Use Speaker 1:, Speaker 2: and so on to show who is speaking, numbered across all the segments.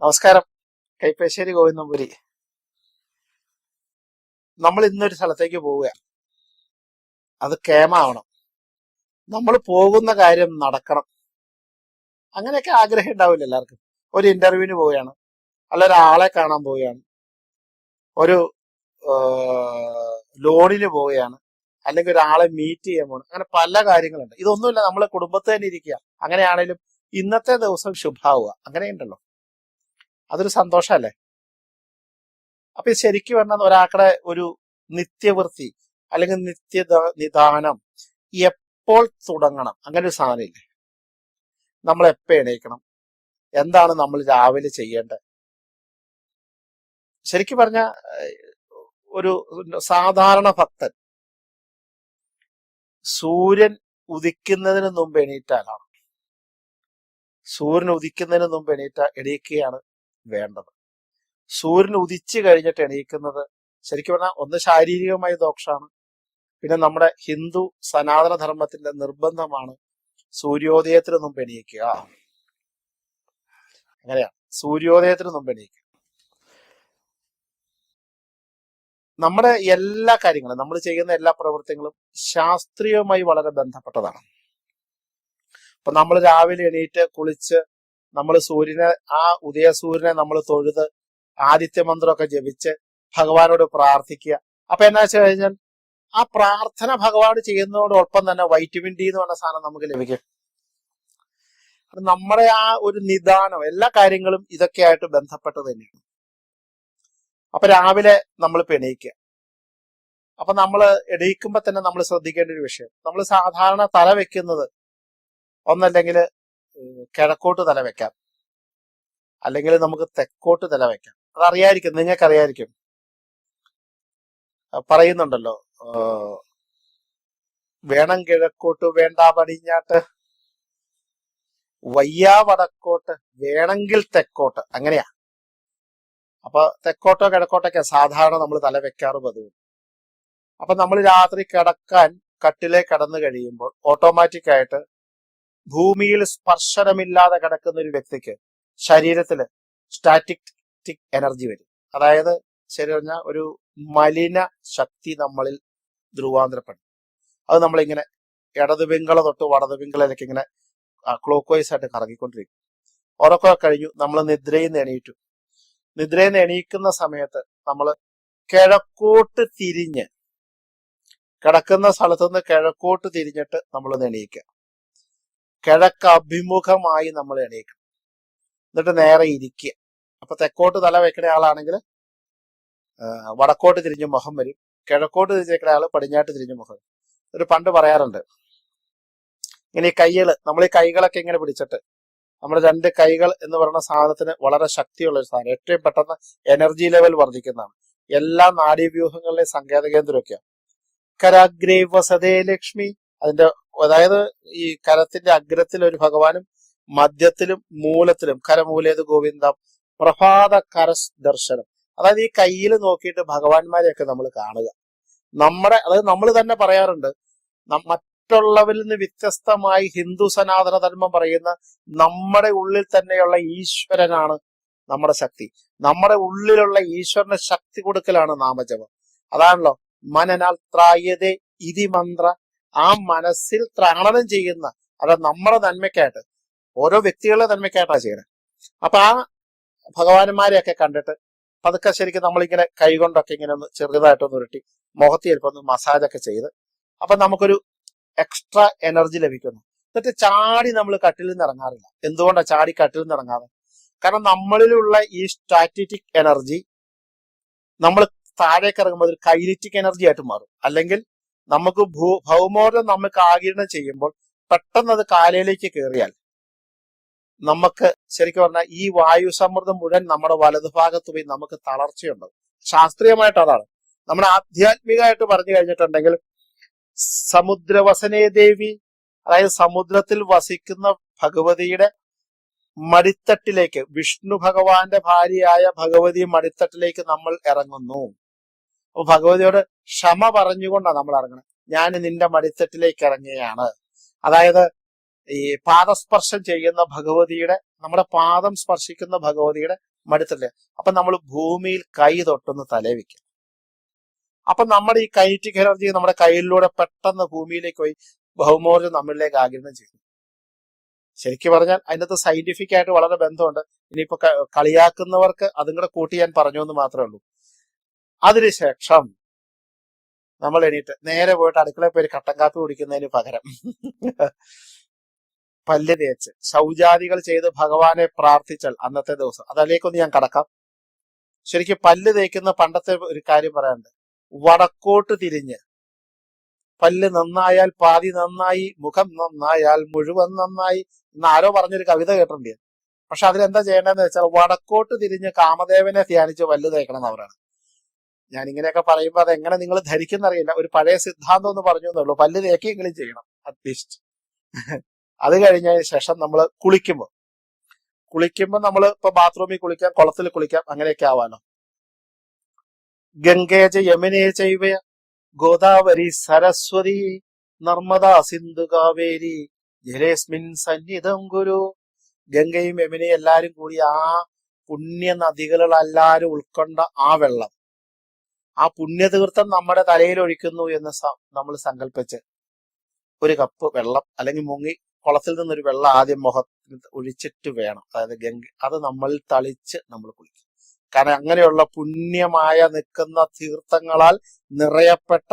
Speaker 1: നമസ്കാരം. കൈപ്പശ്ശേരി ഗോവിന്ദപുരി. നമ്മൾ ഇന്നൊരു സ്ഥലത്തേക്ക് പോവുക. അത് കേമാവണം. നമ്മൾ പോകുന്ന കാര്യം നടക്കണം. അങ്ങനെയൊക്കെ ആഗ്രഹം ഉണ്ടാവില്ല എല്ലാവർക്കും. ഒരു ഇന്റർവ്യൂവിന് പോവുകയാണ്, അല്ല ഒരാളെ കാണാൻ പോവുകയാണ്, ഒരു ലോണിന് പോവുകയാണ്, അല്ലെങ്കിൽ ഒരാളെ മീറ്റ് ചെയ്യാൻ പോകണം. അങ്ങനെ പല കാര്യങ്ങളുണ്ട്. ഇതൊന്നുമില്ല, നമ്മളെ കുടുംബത്തിൽ തന്നെ ഇരിക്കുക. അങ്ങനെയാണേലും ഇന്നത്തെ ദിവസം ശുഭാവുക. അങ്ങനെയുണ്ടല്ലോ, അതൊരു സന്തോഷമല്ലേ? അപ്പൊ ഇത് ശരിക്കും പറഞ്ഞാൽ ഒരാളുടെ ഒരു നിത്യവൃത്തി അല്ലെങ്കിൽ നിദാനം എപ്പോൾ തുടങ്ങണം, അങ്ങനെ ഒരു സാധനമില്ലേ? നമ്മൾ എപ്പോൾ എണീക്കണം, എന്താണ് നമ്മൾ രാവിലെ ചെയ്യേണ്ടത്? ശരിക്കും പറഞ്ഞ ഒരു സാധാരണ ഭക്തൻ സൂര്യൻ ഉദിക്കുന്നതിന് മുമ്പ് എണീറ്റാലാണ്. സൂര്യൻ ഉദിക്കുന്നതിന് മുമ്പ് എണീക്കുകയാണ് വേണ്ടത്. സൂര്യൻ ഉദിച്ചു കഴിഞ്ഞിട്ട് എണീക്കുന്നത് ശരിക്കും പറഞ്ഞാൽ ഒന്ന് ശാരീരികമായ ദോഷമാണ്. പിന്നെ നമ്മുടെ ഹിന്ദു സനാതന ധർമ്മത്തിന്റെ നിർബന്ധമാണ് സൂര്യോദയത്തിന് മുമ്പ് എണീക്കുക. അങ്ങനെയാണ്, സൂര്യോദയത്തിന് മുമ്പ് എണീക്കുക. നമ്മുടെ എല്ലാ കാര്യങ്ങളും, നമ്മൾ ചെയ്യുന്ന എല്ലാ പ്രവൃത്തികളും ശാസ്ത്രീയവുമായി വളരെ ബന്ധപ്പെട്ടതാണ്. അപ്പൊ നമ്മൾ രാവിലെ എണീറ്റ് കുളിച്ച് നമ്മൾ സൂര്യനെ, ആ ഉദയസൂര്യനെ നമ്മൾ തൊഴുത് ആദിത്യ മന്ത്രമൊക്കെ ജപിച്ച് ഭഗവാനോട് പ്രാർത്ഥിക്കുക. അപ്പൊ എന്നാ വെച്ച് കഴിഞ്ഞാൽ ആ പ്രാർത്ഥന ഭഗവാൻ ചെയ്യുന്നതോടൊപ്പം തന്നെ വൈറ്റമിൻ ഡി എന്ന് പറഞ്ഞ സാധനം നമുക്ക് ലഭിക്കും. നമ്മുടെ ആ ഒരു നിദാനം, എല്ലാ കാര്യങ്ങളും ഇതൊക്കെ ആയിട്ട് ബന്ധപ്പെട്ടത് തന്നെയാണ്. അപ്പൊ രാവിലെ നമ്മൾ എണീക്കുക. അപ്പൊ നമ്മൾ എണീക്കുമ്പോ തന്നെ നമ്മൾ ശ്രദ്ധിക്കേണ്ട ഒരു വിഷയം, നമ്മൾ സാധാരണ തല വെക്കുന്നത് ഒന്നല്ലെങ്കിൽ കിഴക്കോട്ട് തല വെക്കാം, അല്ലെങ്കിൽ നമുക്ക് തെക്കോട്ട് തല വെക്കാം. അതറിയായിരിക്കും, നിങ്ങൾക്കറിയായിരിക്കും. പറയുന്നുണ്ടല്ലോ, വേണം കിഴക്കോട്ട് വേണ്ട പടിഞ്ഞാട്ട്, വയ്യാ വടക്കോട്ട് വേണമെങ്കിൽ തെക്കോട്ട്, അങ്ങനെയാ. അപ്പൊ തെക്കോട്ടോ കിഴക്കോട്ടൊക്കെ സാധാരണ നമ്മൾ തല വെക്കാറ് പതിവ്. അപ്പൊ നമ്മൾ രാത്രി കിടക്കാൻ കട്ടിലേ കിടന്നു കഴിയുമ്പോൾ ഓട്ടോമാറ്റിക് ആയിട്ട് ഭൂമിയിൽ സ്പർശനമില്ലാതെ കിടക്കുന്ന ഒരു വ്യക്തിക്ക് ശരീരത്തില് സ്റ്റാറ്റിക് എനർജി വരും. അതായത് ശരി പറഞ്ഞാൽ ഒരു മലിന ശക്തി നമ്മളിൽ ധ്രുവാന്തരപ്പെടും. അത് നമ്മളിങ്ങനെ ഇടത് പിങ്കള തൊട്ട് വടത് പിങ്കളയിലേക്ക് ഇങ്ങനെ ക്ലോക്ക് വൈസ് ആയിട്ട് കറങ്ങിക്കൊണ്ടിരിക്കും. ഉറക്കമൊക്കെ കഴിഞ്ഞു, നമ്മൾ നിദ്രയിൽ നിന്ന് എണീറ്റു. നിദ്രയിൽ നിന്ന് എണീക്കുന്ന സമയത്ത് നമ്മൾ കിഴക്കോട്ട് തിരിഞ്ഞ്, കിടക്കുന്ന സ്ഥലത്ത് നിന്ന് കിഴക്കോട്ട് തിരിഞ്ഞിട്ട് നമ്മളൊന്ന് എണീക്കുക. കിഴക്ക് അഭിമുഖമായി നമ്മൾ എണീക്കണം. എന്നിട്ട് നേരെ ഇരിക്കുക. അപ്പൊ തെക്കോട്ട് തല വെക്കുന്ന ആളാണെങ്കിൽ വടക്കോട്ട് തിരിഞ്ഞ മുഖം വരും, കിഴക്കോട്ട് തിരിഞ്ഞേക്കുന്ന ആള് പടിഞ്ഞാട്ട് തിരിഞ്ഞ മുഖം വരും. ഒരു പണ്ട് പറയാറുണ്ട്, ഇങ്ങനെ ഈ കൈകള്, നമ്മൾ ഈ കൈകളൊക്കെ ഇങ്ങനെ പിടിച്ചിട്ട്, നമ്മുടെ രണ്ട് കൈകൾ എന്ന് പറയുന്ന സാധനത്തിന് വളരെ ശക്തിയുള്ള ഒരു സാധനം, ഏറ്റവും പെട്ടെന്ന് എനർജി ലെവൽ വർദ്ധിക്കുന്നതാണ്. എല്ലാ നാഡീവ്യൂഹങ്ങളിലെയും സങ്കേത കേന്ദ്രമൊക്കെയാണ്. കരാഗ്രേ വസതേ ലക്ഷ്മി, അതിന്റെ അതായത് ഈ കരത്തിന്റെ അഗ്രത്തിൽ ഒരു ഭഗവാനും മധ്യത്തിലും മൂലത്തിലും, കരമൂലേത് ഗോവിന്ദം പ്രഭാത കരസ് ദർശനം. അതായത് ഈ കയ്യിൽ നോക്കിയിട്ട് ഭഗവാന്മാരെയൊക്കെ നമ്മൾ കാണുക. അതായത് നമ്മൾ തന്നെ പറയാറുണ്ട്, മറ്റുള്ളവരിൽ നിന്ന് വ്യത്യസ്തമായി ഹിന്ദു സനാതന ധർമ്മം പറയുന്ന നമ്മുടെ ഉള്ളിൽ തന്നെയുള്ള ഈശ്വരനാണ് നമ്മുടെ ശക്തി. നമ്മുടെ ഉള്ളിലുള്ള ഈശ്വരന് ശക്തി കൊടുക്കലാണ് നാമജപം. അതാണല്ലോ മനനാൽ ത്രായതേ ഇതി മന്ത്ര. ആ മനസ്സിൽ ത്രാണനം ചെയ്യുന്ന, അതായത് നമ്മുടെ നന്മയ്ക്കായിട്ട്, ഓരോ വ്യക്തികളുടെ നന്മയ്ക്കായിട്ടാണ് ചെയ്യണത്. അപ്പൊ ആ ഭഗവാന്മാരെയൊക്കെ കണ്ടിട്ട് പതുക്കെ ശരിക്കും നമ്മളിങ്ങനെ കൈകൊണ്ടൊക്കെ ഇങ്ങനെ ഒന്ന് ചെറുതായിട്ടൊന്ന് ഉരുട്ടി മുഖത്ത് ചിലപ്പോൾ ഒന്ന് മസാജൊക്കെ ചെയ്ത് അപ്പൊ നമുക്കൊരു എക്സ്ട്രാ എനർജി ലഭിക്കുന്നു. എന്നിട്ട് ചാടി നമ്മൾ കട്ടിൽ നിന്ന് ഇറങ്ങാറില്ല. എന്തുകൊണ്ടാണ് ചാടി കട്ടിൽ നിന്ന് ഇറങ്ങാതെ? കാരണം നമ്മളിലുള്ള ഈ സ്റ്റാറ്റിക് എനർജി നമ്മൾ താഴേക്ക് ഇറങ്ങുമ്പോൾ ഒരു കൈനറ്റിക് എനർജി ആയിട്ട് മാറും. അല്ലെങ്കിൽ നമുക്ക് ഭൗമോർജം നമുക്ക് ആഗിരണം ചെയ്യുമ്പോൾ പെട്ടെന്ന് അത് കാലയിലേക്ക് കയറിയാൽ നമുക്ക് ശരിക്കും പറഞ്ഞാൽ ഈ വായു സമ്മർദ്ദം മുഴുവൻ നമ്മുടെ വലതുഭാഗത്ത് പോയി നമുക്ക് തളർച്ചയുണ്ടാവും. ശാസ്ത്രീയമായിട്ട് അതാണ്. നമ്മുടെ ആധ്യാത്മികമായിട്ട് പറഞ്ഞു കഴിഞ്ഞിട്ടുണ്ടെങ്കിൽ സമുദ്രവസനേ ദേവി, അതായത് സമുദ്രത്തിൽ വസിക്കുന്ന ഭഗവതിയുടെ മടിത്തട്ടിലേക്ക്, വിഷ്ണു ഭഗവാന്റെ ഭാര്യയായ ഭഗവതി മടിത്തട്ടിലേക്ക് നമ്മൾ ഇറങ്ങുന്നു. അപ്പൊ ഭഗവതിയോട് ക്ഷമ പറഞ്ഞുകൊണ്ടാണ് നമ്മൾ ഇറങ്ങുന്നത്. ഞാൻ നിന്റെ മടിത്തട്ടിലേക്ക് ഇറങ്ങുകയാണ്. അതായത് ഈ പാദസ്പർശം ചെയ്യുന്ന ഭഗവതിയുടെ, നമ്മുടെ പാദം സ്പർശിക്കുന്ന ഭഗവതിയുടെ മടുത്തില്ലേ? അപ്പൊ നമ്മൾ ഭൂമിയിൽ കൈ തൊട്ടൊന്ന് തലേ വെക്കും. അപ്പൊ നമ്മുടെ ഈ കൈനറ്റിക് എനർജി നമ്മുടെ കയ്യിലൂടെ പെട്ടെന്ന് ഭൂമിയിലേക്ക് പോയി ഭൗമോർജം നമ്മളിലേക്ക് ആഗിരണം ചെയ്തു. ശരിക്കും പറഞ്ഞാൽ അതിനകത്ത് സയന്റിഫിക് ആയിട്ട് വളരെ ബന്ധമുണ്ട്. ഇനിയിപ്പോ കളിയാക്കുന്നവർക്ക് അതും കൂടെ കൂട്ടി ഞാൻ പറഞ്ഞു എന്ന് മാത്രമേ ഉള്ളൂ. അതിനുശേഷം നമ്മൾ എണീറ്റ് നേരെ പോയിട്ട് അടുക്കളയിൽ പോയി കട്ടൻ കാപ്പി കുടിക്കുന്നതിന് പകരം പല്ല് തേച്ച് ശൗചാദികൾ ചെയ്ത് ഭഗവാനെ പ്രാർത്ഥിച്ചാൽ അന്നത്തെ ദിവസം, അതിലേക്കൊന്ന് ഞാൻ കടക്കാം. ശരിക്കും പല്ല് തേക്കുന്ന പണ്ടത്തെ ഒരു കാര്യം പറയാനുണ്ട്. വടക്കോട്ട് തിരിഞ്ഞ് പല്ല് നന്നായാൽ പാതി നന്നായി, മുഖം നന്നായാൽ മുഴുവൻ നന്നായി എന്ന് ആരോ പറഞ്ഞൊരു കവിത കേട്ടിട്ടുണ്ട്. പക്ഷെ അതിലെന്താ ചെയ്യേണ്ടതെന്ന് വെച്ചാൽ വടക്കോട്ട് തിരിഞ്ഞ് കാമദേവനെ ധ്യാനിച്ച് പല്ല് തേക്കണം എന്നവരാണ്. ഞാൻ ഇങ്ങനെയൊക്കെ പറയുമ്പോൾ അതെങ്ങനെ നിങ്ങൾ ധരിക്കുന്നറിയില്ല. ഒരു പഴയ സിദ്ധാന്തം എന്ന് പറഞ്ഞു എന്നുള്ളൂ. പല്ല് തേക്കെങ്കിലും ചെയ്യണം അറ്റ്ലീസ്റ്റ്. അത് കഴിഞ്ഞതിന് ശേഷം നമ്മൾ കുളിക്കുമ്പോൾ നമ്മൾ ഇപ്പൊ ബാത്റൂമിൽ കുളിക്കാം, കുളത്തിൽ കുളിക്കാം, അങ്ങനെയൊക്കെ ആവാലോ. ഗംഗേജ യമുനേ ചൈവ ഗോദാവരി സരസ്വതി നർമ്മദാ സിന്ധു കാവേരി ജലേസ്മിൻ സന്നിധം ഗുരു. ഗംഗയും യമുനയും എല്ലാരും കൂടി ആ പുണ്യ നദികളെല്ലാരും ഉൾക്കൊണ്ട ആ വെള്ളം, ആ പുണ്യതീർത്ഥം നമ്മുടെ തലയിൽ ഒഴിക്കുന്നു എന്ന് നമ്മൾ സങ്കല്പിച്ച് ഒരു കപ്പ് വെള്ളം അല്ലെങ്കിൽ മുങ്ങി കുളത്തിൽ നിന്നൊരു വെള്ളം ആദ്യം മുഖത്ത് ഒഴിച്ചിട്ട് വേണം, അതായത് ഗംഗ, അത് നമ്മൾ തളിച്ച് നമ്മൾ കുളിക്കും. കാരണം അങ്ങനെയുള്ള പുണ്യമായ നിൽക്കുന്ന തീർത്ഥങ്ങളാൽ നിറയപ്പെട്ട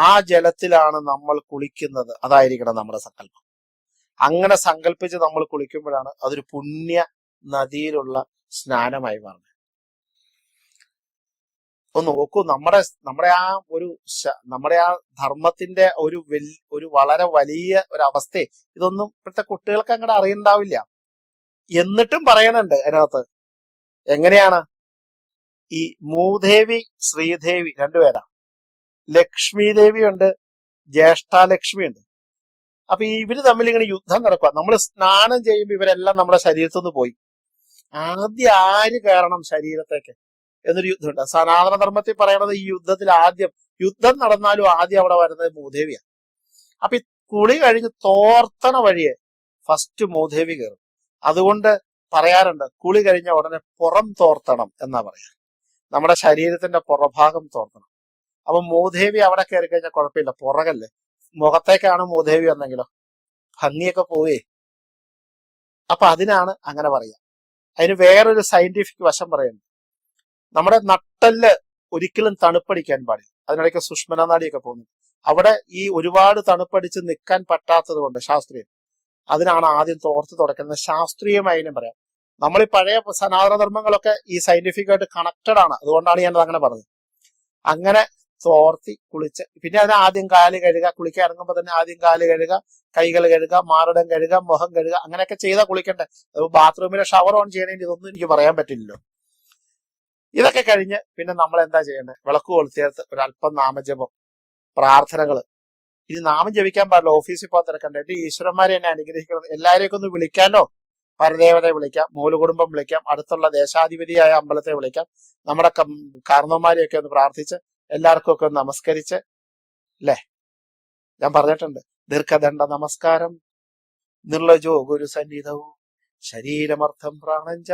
Speaker 1: ആ ജലത്തിലാണ് നമ്മൾ കുളിക്കുന്നത്. അതായിരിക്കണം നമ്മുടെ സങ്കല്പം. അങ്ങനെ സങ്കല്പിച്ച് നമ്മൾ കുളിക്കുമ്പോഴാണ് അതൊരു പുണ്യ നദിയിലുള്ള സ്നാനമായി മാറുന്നത്. ഒന്ന് നോക്കൂ, നമ്മുടെ ആ ഒരു നമ്മുടെ ആ ധർമ്മത്തിന്റെ ഒരു വളരെ വലിയ ഒരു അവസ്ഥയെ ഇതൊന്നും ഇപ്പോഴത്തെ കുട്ടികൾക്ക് അങ്ങോട്ട് അറിയണ്ടാവില്ല. എന്നിട്ടും പറയണുണ്ട് അതിനകത്ത്. എങ്ങനെയാണ്? ഈ മൂദേവി ശ്രീദേവി രണ്ടുപേരാ. ലക്ഷ്മി ദേവി ഉണ്ട്, ജ്യേഷ്ഠാലക്ഷ്മി ഉണ്ട്. അപ്പൊ ഇവര് തമ്മിൽ ഇങ്ങനെ യുദ്ധം നടക്കുക. നമ്മൾ സ്നാനം ചെയ്യുമ്പോൾ ഇവരെല്ലാം നമ്മുടെ ശരീരത്തിൽ നിന്ന് പോയി. ആദ്യം ആര് കയറണം ശരീരത്തേക്ക് എന്നൊരു യുദ്ധമുണ്ട്. സനാതന ധർമ്മത്തിൽ പറയണത് ഈ യുദ്ധത്തിൽ യുദ്ധം നടന്നാലും ആദ്യം അവിടെ വരുന്നത് മൂദേവിയാണ്. അപ്പൊ ഈ കുളി കഴിഞ്ഞ് തോർത്തണ വഴിയെ ഫസ്റ്റ് മൂദേവി കയറും. അതുകൊണ്ട് പറയാറുണ്ട് കുളി കഴിഞ്ഞ ഉടനെ പുറം തോർത്തണം എന്നാ പറയാ. നമ്മുടെ ശരീരത്തിന്റെ പുറഭാഗം തോർത്തണം. അപ്പൊ മൂദേവി അവിടെ കയറി കഴിഞ്ഞാൽ കുഴപ്പമില്ല, പുറകല്ലേ. മുഖത്തേക്കാണ് മൂദേവി വന്നെങ്കിലോ ഭംഗിയൊക്കെ പോവേ. അപ്പൊ അതിനാണ് അങ്ങനെ പറയാ. അതിന് വേറൊരു സയന്റിഫിക് വശം പറയുന്നു. നമ്മുടെ നട്ടല് ഒരിക്കലും തണുപ്പടിക്കാൻ പാടില്ല. അതിനിടയ്ക്ക് സുഷ്മന നാടിയൊക്കെ പോകുന്നു. അവിടെ ഈ ഒരുപാട് തണുപ്പടിച്ച് നിൽക്കാൻ പറ്റാത്തത് കൊണ്ട് ശാസ്ത്രീയം അതിനാണ് ആദ്യം തോർത്ത് തുടക്കുന്നത്. ശാസ്ത്രീയമായി പറയാം. നമ്മൾ ഈ പഴയ സനാതന ധർമ്മങ്ങളൊക്കെ ഈ സയന്റിഫിക് ആയിട്ട് കണക്റ്റഡ് ആണ്. അതുകൊണ്ടാണ് ഞാൻ അങ്ങനെ പറഞ്ഞത്. അങ്ങനെ തോർത്തി കുളിച്ച് പിന്നെ അതിന് ആദ്യം കാല് കഴുകുക, കുളിക്കാൻ ഇറങ്ങുമ്പോൾ തന്നെ ആദ്യം കാല് കഴുകുക, കൈകൾ കഴുകുക, മാറിടം കഴുകുക, മുഖം കഴുകുക, അങ്ങനെയൊക്കെ ചെയ്താൽ കുളിക്കണ്ടേ. ബാത്റൂമിലെ ഷവർ ഓൺ ചെയ്യണമെങ്കിൽ ഇതൊന്നും എനിക്ക് പറയാൻ പറ്റില്ലല്ലോ. ഇതൊക്കെ കഴിഞ്ഞ് പിന്നെ നമ്മൾ എന്താ ചെയ്യേണ്ടത്? വിളക്ക് കൊളുത്തിയേർത്ത് ഒരല്പം നാമജപം, പ്രാർത്ഥനകള്. ഇനി നാമം ജപിക്കാൻ പാടില്ല, ഓഫീസിൽ പോകാൻ തിരക്കണ്ടേ. ഈശ്വരന്മാരെ എന്നെ അനുഗ്രഹിക്കണം. എല്ലാവരെയൊക്കെ ഒന്ന് വിളിക്കാനോ, പരദേവതയെ വിളിക്കാം, മൂലകുടുംബം വിളിക്കാം, അടുത്തുള്ള ദേശാധിപതിയായ അമ്പലത്തെ വിളിക്കാം, നമ്മുടെ കാരണവന്മാരെയൊക്കെ ഒന്ന് പ്രാർത്ഥിച്ച് എല്ലാവർക്കും ഒക്കെ ഒന്ന് നമസ്കരിച്ച് അല്ലേ. ഞാൻ പറഞ്ഞിട്ടുണ്ട്, ദീർഘദണ്ഡ നമസ്കാരം, നിർലജോ ഗുരു സന്നിധവും ശരീരമർത്ഥം പ്രാണഞ്ച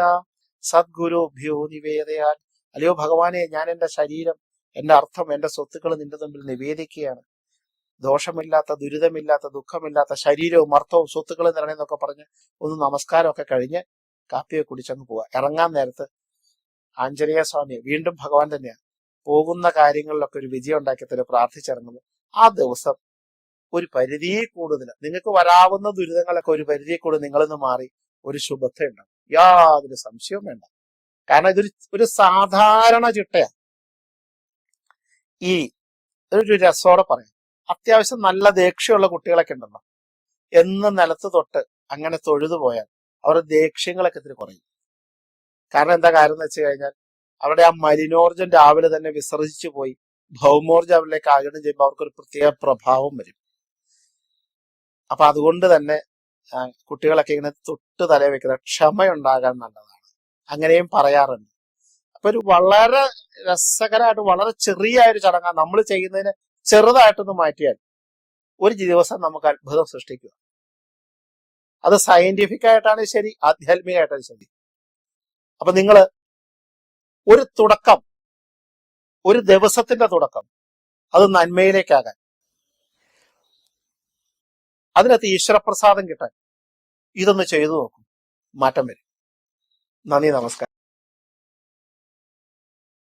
Speaker 1: സദ്ഗുരുഭ്യോ നിവേദയാൽ. അല്ലയോ ഭഗവാനെ, ഞാൻ എന്റെ ശരീരം, എന്റെ അർത്ഥം, എന്റെ സ്വത്തുക്കൾ നിന്റെ മുമ്പിൽ നിവേദിക്കുകയാണ്. ദോഷമില്ലാത്ത, ദുരിതമില്ലാത്ത, ദുഃഖമില്ലാത്ത ശരീരവും അർത്ഥവും സ്വത്തുക്കളും നിറണെന്നൊക്കെ പറഞ്ഞ് ഒന്ന് നമസ്കാരമൊക്കെ കഴിഞ്ഞ് കാപ്പിയെ കുടിച്ചങ്ങ് പോവുക. ഇറങ്ങാൻ നേരത്ത് ആഞ്ജനേയ സ്വാമിയെ, വീണ്ടും ഭഗവാൻ തന്നെയാണ്, പോകുന്ന കാര്യങ്ങളിലൊക്കെ ഒരു വിജയം ഉണ്ടാക്കി തരും പ്രാർത്ഥിച്ചിറങ്ങുന്നു. ആ ദിവസം ഒരു പരിധി കൂടുതൽ നിങ്ങൾക്ക് വരാവുന്ന ദുരിതങ്ങളൊക്കെ ഒരു പരിധി കൂടുതൽ നിങ്ങളിൽ നിന്ന് മാറി ഒരു ശുഭത്വ ഉണ്ടാവും. യാതൊരു സംശയവും വേണ്ട. കാരണം ഒരു സാധാരണ ചിട്ടയാണ്. ഒരു രസോടെ പറയാം, അത്യാവശ്യം നല്ല ദേക്ഷ്യമുള്ള കുട്ടികളൊക്കെ ഉണ്ടല്ലോ, എന്ന് നിലത്ത് തൊട്ട് അങ്ങനെ തൊഴുതു പോയാൽ അവരുടെ ദേക്ഷ്യങ്ങളൊക്കെ ഇത്തിരി കുറയും. കാരണം എന്താ കാര്യം എന്ന് വെച്ച് കഴിഞ്ഞാൽ അവരുടെ ആ മലിനോർജം രാവിലെ തന്നെ വിസർജിച്ചു പോയി ഭൗമോർജം അവരിലേക്ക് ആഗിരണം ചെയ്യുമ്പോൾ അവർക്കൊരു പ്രത്യേക പ്രഭാവം വരും. അപ്പൊ അതുകൊണ്ട് തന്നെ കുട്ടികളൊക്കെ ഇങ്ങനെ തൊട്ട് തലയിൽ വെക്കുന്നത് ക്ഷമയുണ്ടാകാൻ നല്ലതാണ്. അങ്ങനെയും പറയാറുണ്ട്. അപ്പൊ ഒരു വളരെ രസകരമായിട്ട് വളരെ ചെറിയ ഒരു ചടങ്ങാണ്. നമ്മൾ ചെയ്യുന്നതിന് ചെറുതായിട്ടൊന്ന് മാറ്റിയാൽ ഒരു ദിവസം നമുക്ക് അത്ഭുതം സൃഷ്ടിക്കുക. അത് സയന്റിഫിക് ആയിട്ടാണ് ശരി, ആധ്യാത്മികമായിട്ടാണ് ശരി. അപ്പൊ നിങ്ങൾ ഒരു തുടക്കം, ഒരു ദിവസത്തിന്റെ തുടക്കം, അത് നന്മയിലേക്കാകാൻ, അതിനകത്ത് ഈശ്വരപ്രസാദം കിട്ടാൻ ഇതൊന്ന് ചെയ്തു നോക്കും, മാറ്റം വരും. നന്ദി, നമസ്കാരം.